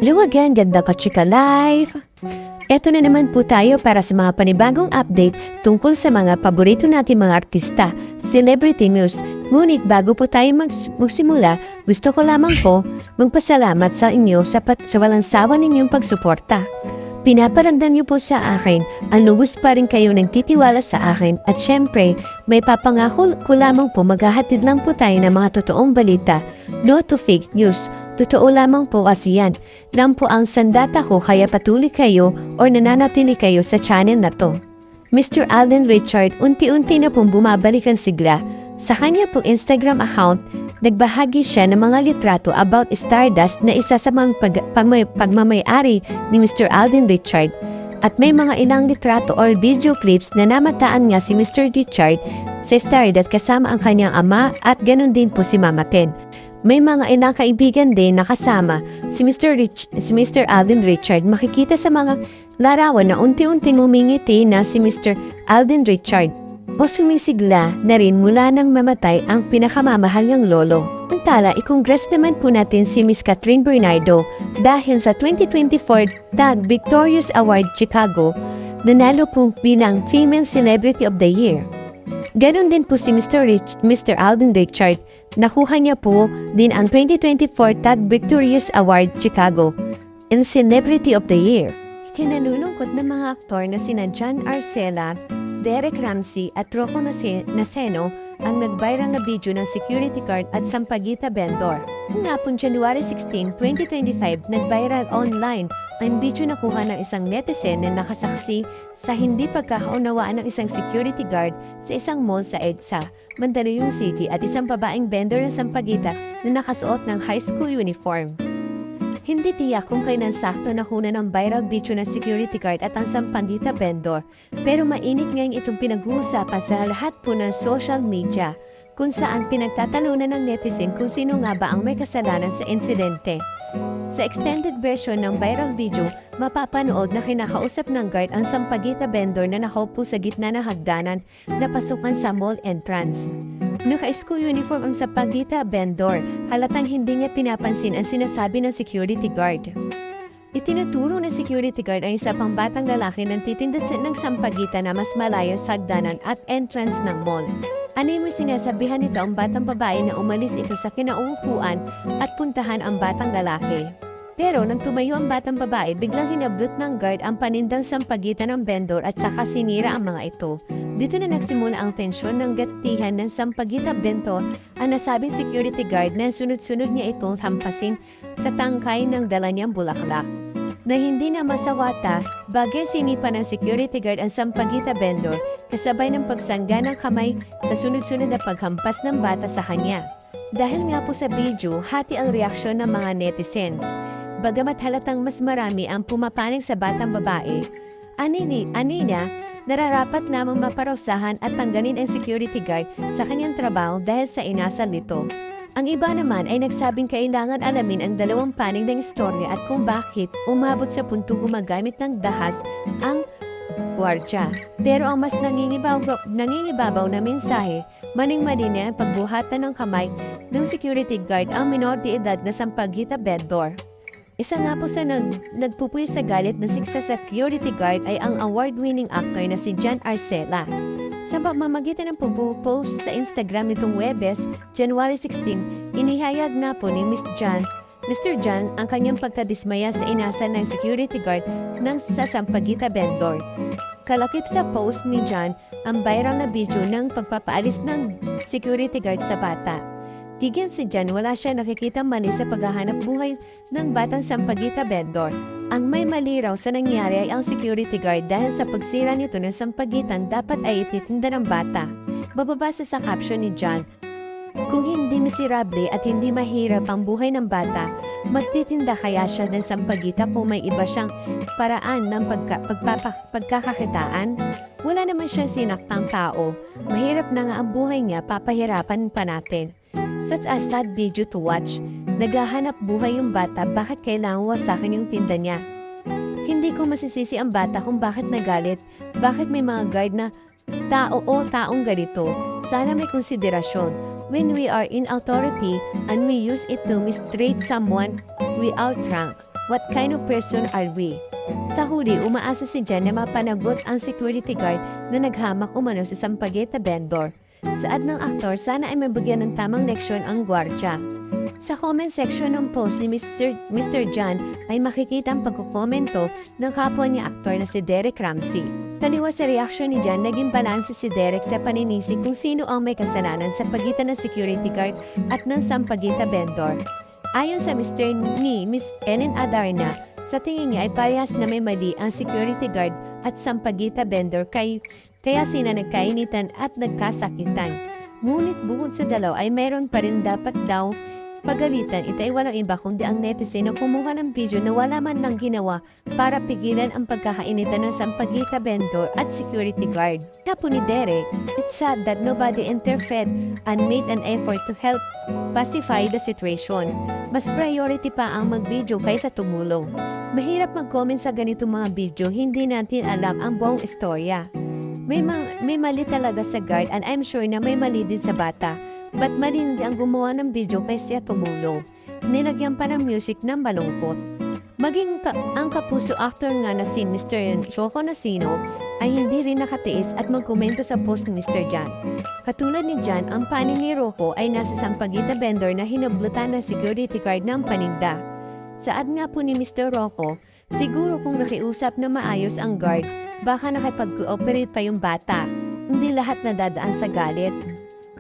Hello again, ganda ka chika live! Eto na naman po tayo para sa mga panibagong update tungkol sa mga paborito natin mga artista, celebrity news. Ngunit bago po tayo magsimula, gusto ko lamang po magpasalamat sa inyo sa walang sawa ninyong pagsuporta. Pinaparamdam niyo po sa akin, ang lubos pa rin kayo nagtitiwala sa akin at syempre, may papangako ko lamang po maghahatid lang po tayo ng mga totoong balita, no to fake news. Totoo lamang po kasi yan. Lang po ang sandata ko kaya patuloy kayo o nananatili kayo sa channel na to. Mr. Alden Richard unti-unti na pong bumabalik ang sigla. Sa kanya pong Instagram account, nagbahagi siya ng mga litrato about Stardust na isa sa mga pagmamayari ni Mr. Alden Richard. At may mga ilang litrato or video clips na namataan nga si Mr. Richard sa Stardust kasama ang kanyang ama at ganun din po si Mama Ten. May mga ilang kaibigan din na kasama si Mr. Alden Richard. Makikita sa mga larawan na unti-unting umingiti na si Mr. Alden Richard o sumisigla na rin mula nang mamatay ang pinakamamahal niyang lolo. Samantala, i-congrats naman po natin si Miss Catherine Bernardo dahil sa 2024 TAG Victorious Award Chicago, nanalo po bilang Female Celebrity of the Year. Ganon din po si Mr. Alden Richard. Nakuha niya po din ang 2024 TAG Victorious Award Chicago in Celebrity of the Year. Kinalulungkot ng mga aktor na sina John Arcela, Derek Ramsey at Rocco Naceno ang nag-viral na video ng security guard at Sampaguita vendor. Nga pong January 16, 2025, nag-viral online ang video na kuha ng isang netizen na nakasaksi sa hindi pagkakaunawaan ng isang security guard sa isang mall sa EDSA, Mandaluyong City at isang babaeng vendor ng Sampaguita na nakasuot ng high school uniform. Hindi tiyak kung kailan sakto nakuha ng viral video ng security guard at ang Sampaguita vendor, pero mainit ngayon itong pinag-uusapan sa lahat po ng social media, kung saan pinagtatalunan ng netizen kung sino nga ba ang may kasalanan sa insidente. Sa extended version ng viral video, mapapanood na kinakausap ng guard ang Sampaguita vendor na nakaupo sa gitna ng hagdanan na pasukan sa mall entrance. Naka-school uniform ang Sampaguita vendor, halatang hindi niya pinapansin ang sinasabi ng security guard. Itinuturo ng security guard ang isa pang batang lalaki ng titinda ng Sampaguita na mas malayo sa hagdanan at entrance ng mall. Ano mo sinasabihan nito ang batang babae na umalis ito sa kinauupuan at puntahan ang batang lalaki. Pero nang tumayo ang batang babae, biglang hinablot ng guard ang panindang Sampaguita ng vendor at saka sinira ang mga ito. Dito na nagsimula ang tensyon ng gatihan ng Sampaguita vendor ang nasabing security guard na sunod-sunod niya itong hampasin sa tangkay ng dala niyang bulaklak. Na hindi na masawata, bagay sinipa ng security guard ang Sampaguita vendor kasabay ng pagsangga ng kamay sa sunod-sunod na paghampas ng bata sa kanya. Dahil nga po sa video, hati ang reaksyon ng mga netizens. Bagamat halatang mas marami ang pumapanig sa batang babae, anina, nararapat namang maparusahan at tanggalin ang security guard sa kanyang trabaho dahil sa inasal nito. Ang iba naman ay nagsabing kailangan alamin ang dalawang panig ng istorya at kung bakit umabot sa puntong gumagamit ng dahas ang gwardya. Pero ang mas nangingibabaw na mensahe, maning-mali na ang pagbuhatan ng kamay ng security guard ang minor de edad na Sampaguita vendor. Isa nga po sa nagpupuyo sa galit ng security guard ay ang award-winning actor na si John Arcela. Sa pamamagitan ng pag-post sa Instagram nitong Huwebes, January 16, inihayag na po ni Mr. John ang kanyang pagkadismaya sa inasal ng security guard ng sa Sampaguita vendor. Kalakip sa post ni John ang viral na video ng pagpapaalis ng security guard sa bata. Gigan si John, wala siya nakikita mali sa paghahanap buhay ng batang Sampaguita vendor. Ang may mali raw sa nangyari ay ang security guard dahil sa pagsira nito ng sampagitan dapat ay ititinda ng bata. Bababasa sa caption ni John, kung hindi miserable at hindi mahirap ang buhay ng bata, magtitinda kaya siya ng sampagita kung may iba siyang paraan ng pagkakakitaan? Wala naman siyang sinaktang tao. Mahirap na nga ang buhay niya, papahirapan pa natin. Such a sad video to watch. Naghahanap buhay yung bata, bakit kailangan wasakin yung tinda niya? Hindi ko masisisi ang bata kung bakit nagalit, bakit may mga guard na tao o taong ganito. Sana may konsiderasyon. When we are in authority and we use it to mistreat someone, we outrank. What kind of person are we? Sa huli, umaasa si Jan na mapanagot ang security guard na naghamak umano sa sampaguita vendor. Saad ng aktor, sana ay mabigyan ng tamang leksyon ang gwardya. Sa comment section ng post ni Mr. Jan ay makikita ang pagkukomento ng kapwa niya aktor na si Derek Ramsey. Taliwa sa reaksyon ni Jan, naging balanse si Derek sa paninisig kung sino ang may kasalanan sa pagitan ng security guard at ng sampaguita vendor. Ayon sa Mr. ni Miss Ellen Adarna, sa tingin niya ay parehas na may mali ang security guard at sampaguita vendor kaya sila nagkainitan at nagkasakitan. Ngunit bukod sa dalaw ay mayroon pa rin dapat daw pagalitan. Ito ay walang iba kundi ang netizen na kumuha ng video na wala man lang ginawa para pigilan ang pagkakainitan ng sampaguita vendor at security guard. Kapo ni Derek, it's sad that nobody interfered and made an effort to help pacify the situation. Mas priority pa ang mag-video kaysa tumulong. Mahirap mag-comment sa ganitong mga video, hindi natin alam ang buong istorya. May mali talaga sa guard and I'm sure na may mali din sa bata. But mali ang gumawa ng video kaysa tumulong. Nilagyan pa ng music ng malungkot. Maging ang kapuso actor nga na si Mr. Shoko Nasino ay hindi rin nakatiis at magkomento sa post ni Mr. Jan. Katulad ni Jan, ang paning ni Rocco ay nasa sampaguita vendor na hinablutan ng security guard ng paninda. Saad nga po ni Mr. Rocco, siguro kung nakiusap na maayos ang guard, baka nakipag-cooperate pa yung bata. Hindi lahat nadadaan sa galit.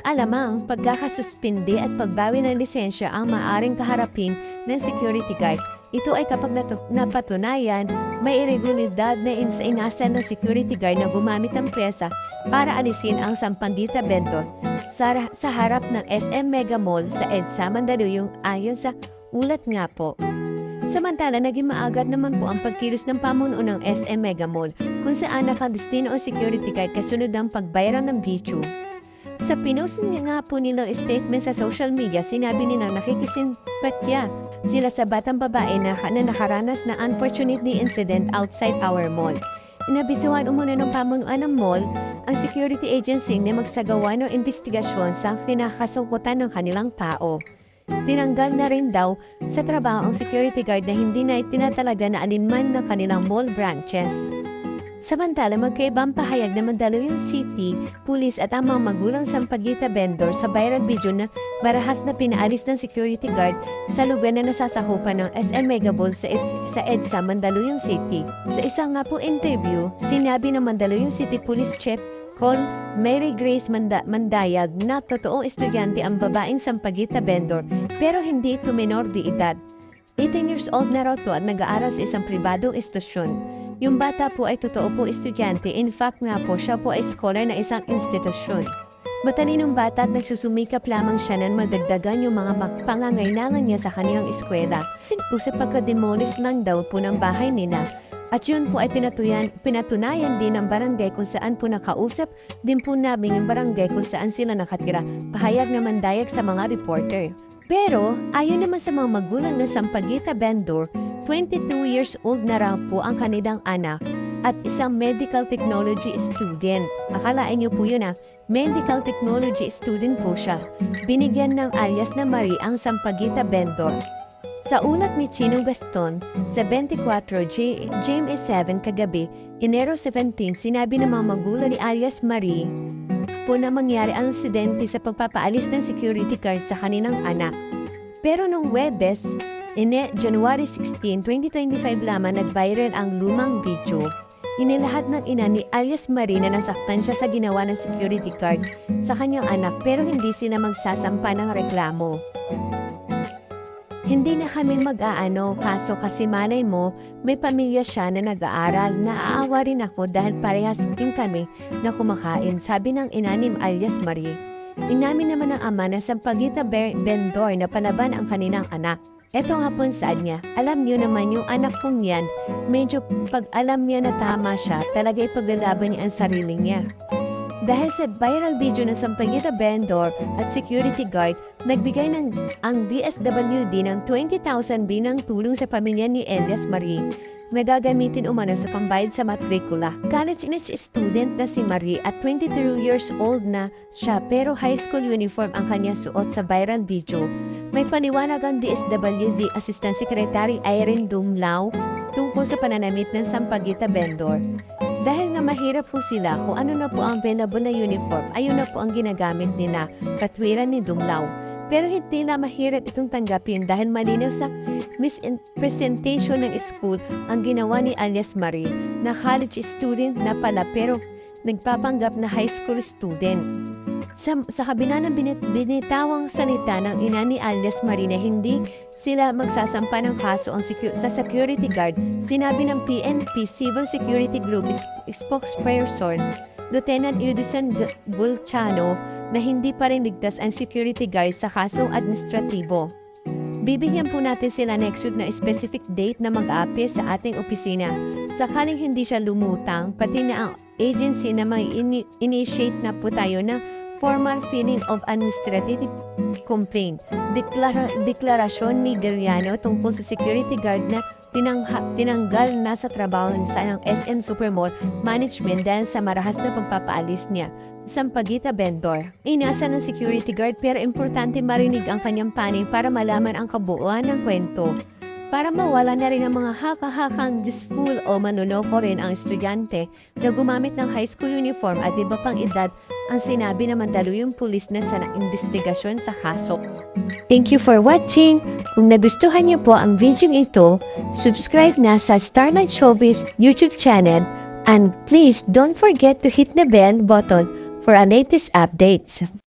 Alamang, pagkakasuspindi at pagbawi ng lisensya ang maaring kaharapin ng security guard. Ito ay kapag napatunayan, may irregularidad na inasan ng security guard na gumamit ng pyesa para alisin ang sampaguita vendor sa harap ng SM Mega Mall sa EDSA Mandaluyong ayon sa ulat nga po. Samantala, naging maagad naman po ang pagkilos ng pamunuan ng SM Mega Mall kung saan nakadestino ang security guard kasunod ng pagbayaran ng video. Sa pinost niya nga po nilang statement sa social media, sinabi nilang nakikisimpatya sila sa batang babae na nakaranas na unfortunately incident outside our mall. Inabisuhan umuna ng pamunuan ng mall ang security agency na magsagawa ng investigasyon sa kinakasangkutan ng kanilang tao. Tinanggal na rin daw sa trabaho ang security guard na hindi na itinatalaga na alinman ng kanilang mall branches. Samantala, magkaibang pahayag na Mandaluyong City Police at ang mga magulang sampaguita vendor sa viral video na marahas na pinaalis ng security guard sa lugar na nasasakupan ng SM Mega Mall sa EDSA Mandaluyong City. Sa isang nga po interview, sinabi ng Mandaluyong City Police Chief Col. Mary Grace Mandayag na totoong estudyante ang babaeng sampaguita vendor pero hindi ito minor de edad. 18 years old na raw to at nag-aaral sa isang pribadong istasyon. Yung bata po ay totoo po estudyante, in fact nga po siya po ay scholar na isang institusyon. Matalinong bata at nagsusumikap lamang siya na madagdagan yung mga pangangailangan niya sa kanyang eskwela. Po sa pagka-demolish lang daw po ng bahay nila. At yun po ay pinatunayan din ng barangay kung saan po nakausap din po namin yung barangay kung saan sila nakatira. Pahayag na Mandayag sa mga reporter. Pero, ayon naman sa mga magulang ng sampaguita vendor, 22 years old na raw po ang kanilang anak at isang medical technology student. Akalain niyo po yun medical technology student po siya. Binigyan ng alias na Marie ang sampaguita vendor. Sa ulat ni Chino Gaston, sa 24 GMA7 kagabi, Enero 17, sinabi ng mga magulang ni alias Marie po na mangyari ang insidente sa pagpapaalis ng security guard sa kanilang anak. Pero nung Webes, January 16, 2025 lamang nag-viral ang lumang video. Inilahat ng ina ni alias Marie na nasaktan siya sa ginawa ng security guard sa kanyang anak pero hindi sila magsasampa ng reklamo. Hindi na kami mag-aano kaso kasi malay mo may pamilya siya na nag-aaral. Naaawa rin ako dahil parehas din kami na kumakain, sabi ng ina ni alias Marie. Inamin naman ng ama na sampaguita vendor na palaban ang kanilang anak. Eto nga po saad niya, alam niyo naman yung anak kong yan, medyo pag alam niya na tama siya, talaga ipaglalaban niya ang sarili niya. Dahil sa viral video ng sampaguita vendor at security guard, nagbigay ang DSWD ng 20,000 bilang tulong sa pamilya ni alias Marie na gagamitin umano sa pambayad sa matrikula. College student na si Marie at 22 years old na siya pero high school uniform ang kanya suot sa viral video. May paniwanag ang DSWD Assistant Secretary Irene Dumlao tungkol sa pananamit ng Sampaguita vendor. Dahil nga mahirap po sila kung ano na po ang available na uniform, ayun na po ang ginagamit ni na katwiran ni Dumlao. Pero hindi na mahirap itong tanggapin dahil malinaw sa mispresentation ng school ang ginawa ni alias Marie na college student na pala pero nagpapanggap na high school student. Sa kabila ng binitawang salita ng ina ni alias Marie na hindi sila magsasampa ng kaso sa security guard, sinabi ng PNP Civil Security Group spokesperson Lieutenant Edison Bulciano na hindi pa rin ligtas ang security guard sa kasong administratibo. Bibigyan po natin sila next week na specific date na mag-aapi sa ating opisina. Sakaling hindi siya lumutang, pati na ang agency na may initiate na po tayo ng formal filing of administrative complaint. Deklarasyon ni Geriano tungkol sa security guard na tinanggal na sa trabaho sa SM Supermall Management dahil sa marahas na pagpapaalis niya. Sampaguita vendor. Inasa ng security guard pero importante marinig ang kanyang panig para malaman ang kabuuan ng kwento. Para mawala na rin ang mga haka-hakang disful o manunoko rin ang estudyante na gumamit ng high school uniform at iba pang edad ang sinabi na mandaluyong pulis na sa investigasyon sa kaso. Thank you for watching! Kung nagustuhan niyo po ang video ito, subscribe na sa Starlight Showbiz YouTube channel and please don't forget to hit the bell button for our latest updates.